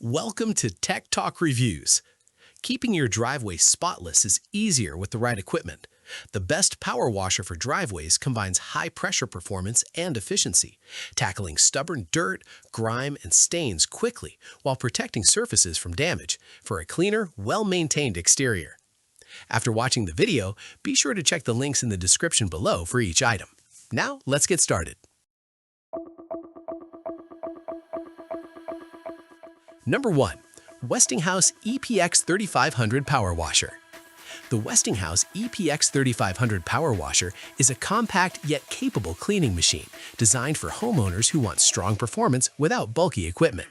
Welcome to Tech Talk Reviews. Keeping your driveway spotless is easier with the right equipment. The best power washer for driveways combines high-pressure performance and efficiency, tackling stubborn dirt, grime, and stains quickly while protecting surfaces from damage for a cleaner, well-maintained exterior. After watching the video, be sure to check the links in the description below for each item. Now, let's get started. Number 1. Westinghouse EPX 3500 Power Washer. The Westinghouse EPX 3500 Power Washer is a compact yet capable cleaning machine designed for homeowners who want strong performance without bulky equipment.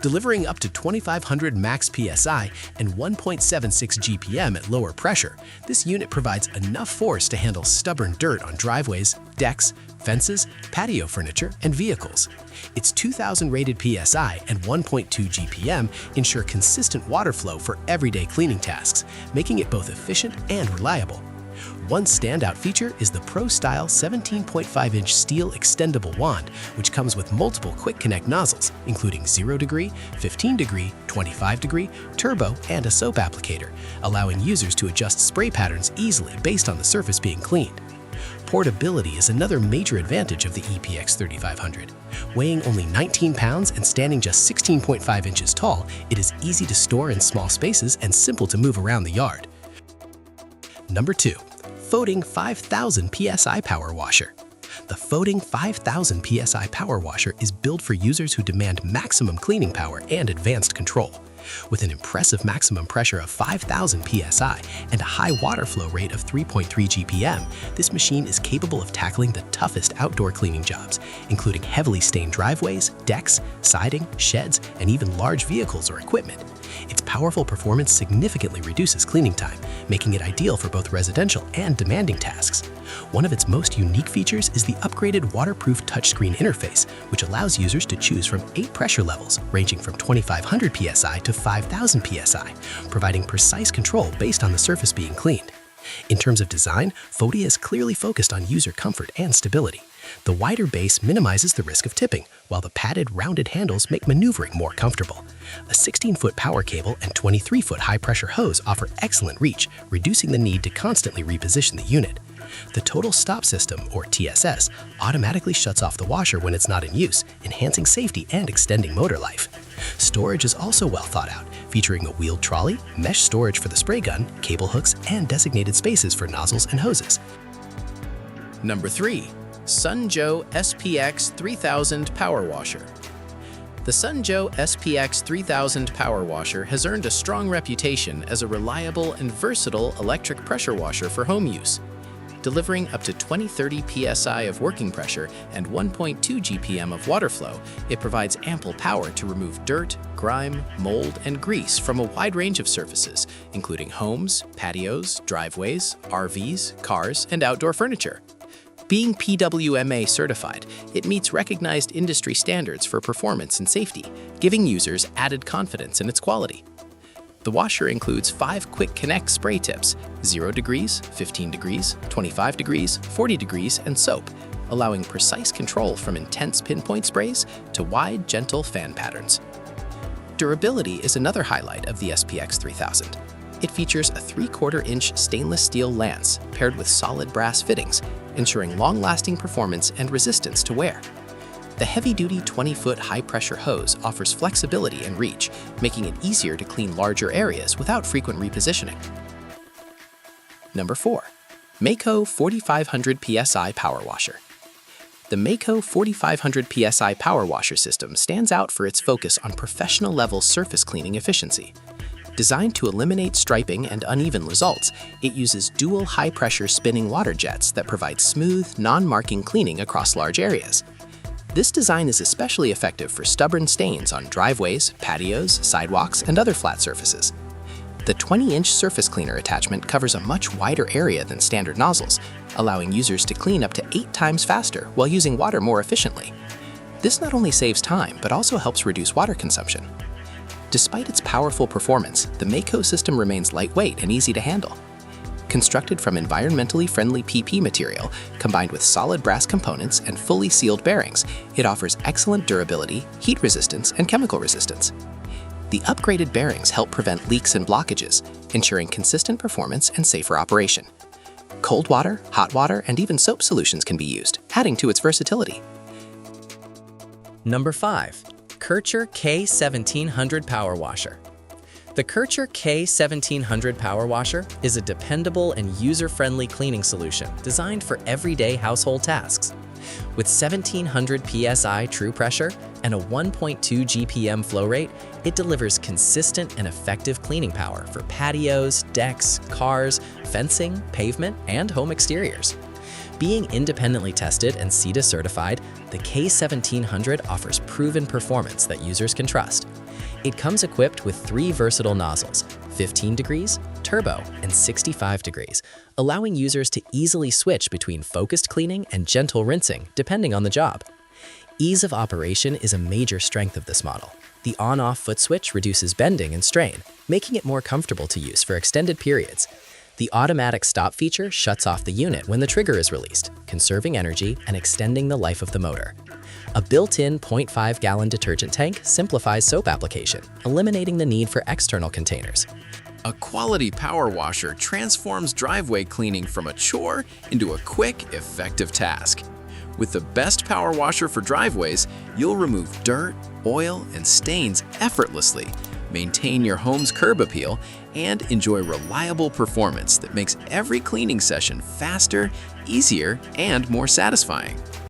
Delivering up to 2500 max PSI and 1.76 GPM at lower pressure, this unit provides enough force to handle stubborn dirt on driveways, decks, fences, patio furniture, and vehicles. Its 2000 rated PSI and 1.2 GPM ensure consistent water flow for everyday cleaning tasks, making it both efficient and reliable. One standout feature is the Pro-Style 17.5-inch steel extendable wand, which comes with multiple quick connect nozzles, including 0 degree, 15 degree, 25 degree, turbo, and a soap applicator, allowing users to adjust spray patterns easily based on the surface being cleaned. Portability is another major advantage of the EPX 3500. Weighing only 19 pounds and standing just 16.5 inches tall, it is easy to store in small spaces and simple to move around the yard. Number 2. FOTING 5000 PSI Power Washer. The FOTING 5000 PSI Power Washer is built for users who demand maximum cleaning power and advanced control. With an impressive maximum pressure of 5,000 psi and a high water flow rate of 3.3 GPM, this machine is capable of tackling the toughest outdoor cleaning jobs, including heavily stained driveways, decks, siding, sheds, and even large vehicles or equipment. Its powerful performance significantly reduces cleaning time, making it ideal for both residential and demanding tasks. One of its most unique features is the upgraded waterproof touchscreen interface, which allows users to choose from 8 pressure levels, ranging from 2,500 psi to 5,000 psi, providing precise control based on the surface being cleaned. In terms of design, FOTING is clearly focused on user comfort and stability. The wider base minimizes the risk of tipping, while the padded, rounded handles make maneuvering more comfortable. A 16-foot power cable and 23-foot high-pressure hose offer excellent reach, reducing the need to constantly reposition the unit. The Total Stop System, or TSS, automatically shuts off the washer when it's not in use, enhancing safety and extending motor life. Storage is also well thought out, featuring a wheeled trolley, mesh storage for the spray gun, cable hooks, and designated spaces for nozzles and hoses. Number 3. SunJoe SPX 3000 Power Washer. The SunJoe SPX 3000 Power Washer has earned a strong reputation as a reliable and versatile electric pressure washer for home use. Delivering up to 20-30 psi of working pressure and 1.2 GPM of water flow, it provides ample power to remove dirt, grime, mold, and grease from a wide range of surfaces, including homes, patios, driveways, RVs, cars, and outdoor furniture. Being PWMA certified, it meets recognized industry standards for performance and safety, giving users added confidence in its quality. The washer includes 5 quick connect spray tips, 0 degrees, 15 degrees, 25 degrees, 40 degrees, and soap, allowing precise control from intense pinpoint sprays to wide, gentle fan patterns. Durability is another highlight of the SPX 3000. It features a 3/4-inch stainless steel lance paired with solid brass fittings, ensuring long-lasting performance and resistance to wear. The heavy-duty 20-foot high-pressure hose offers flexibility and reach, making it easier to clean larger areas without frequent repositioning. Number 4. MEKOH 4500 PSI Power Washer. The MEKOH 4500 PSI Power Washer system stands out for its focus on professional-level surface cleaning efficiency. Designed to eliminate striping and uneven results, it uses dual high-pressure spinning water jets that provide smooth, non-marking cleaning across large areas. This design is especially effective for stubborn stains on driveways, patios, sidewalks, and other flat surfaces. The 20-inch surface cleaner attachment covers a much wider area than standard nozzles, allowing users to clean up to 8 times faster while using water more efficiently. This not only saves time, but also helps reduce water consumption. Despite its powerful performance, the MEKOH system remains lightweight and easy to handle. Constructed from environmentally friendly PP material, combined with solid brass components and fully sealed bearings, it offers excellent durability, heat resistance, and chemical resistance. The upgraded bearings help prevent leaks and blockages, ensuring consistent performance and safer operation. Cold water, hot water, and even soap solutions can be used, adding to its versatility. Number 5. Kärcher K1700 Power Washer. The Kärcher K1700 Power Washer is a dependable and user-friendly cleaning solution designed for everyday household tasks. With 1700 psi true pressure and a 1.2 GPM flow rate, it delivers consistent and effective cleaning power for patios, decks, cars, fencing, pavement, and home exteriors. Being independently tested and CETA certified, the K1700 offers proven performance that users can trust. It comes equipped with 3 versatile nozzles, 15 degrees, turbo, and 65 degrees, allowing users to easily switch between focused cleaning and gentle rinsing depending on the job. Ease of operation is a major strength of this model. The on-off foot switch reduces bending and strain, making it more comfortable to use for extended periods. The automatic stop feature shuts off the unit when the trigger is released, conserving energy and extending the life of the motor. A built-in 0.5-gallon detergent tank simplifies soap application, eliminating the need for external containers. A quality power washer transforms driveway cleaning from a chore into a quick, effective task. With the best power washer for driveways, you'll remove dirt, oil, and stains effortlessly, maintain your home's curb appeal, and enjoy reliable performance that makes every cleaning session faster, easier, and more satisfying.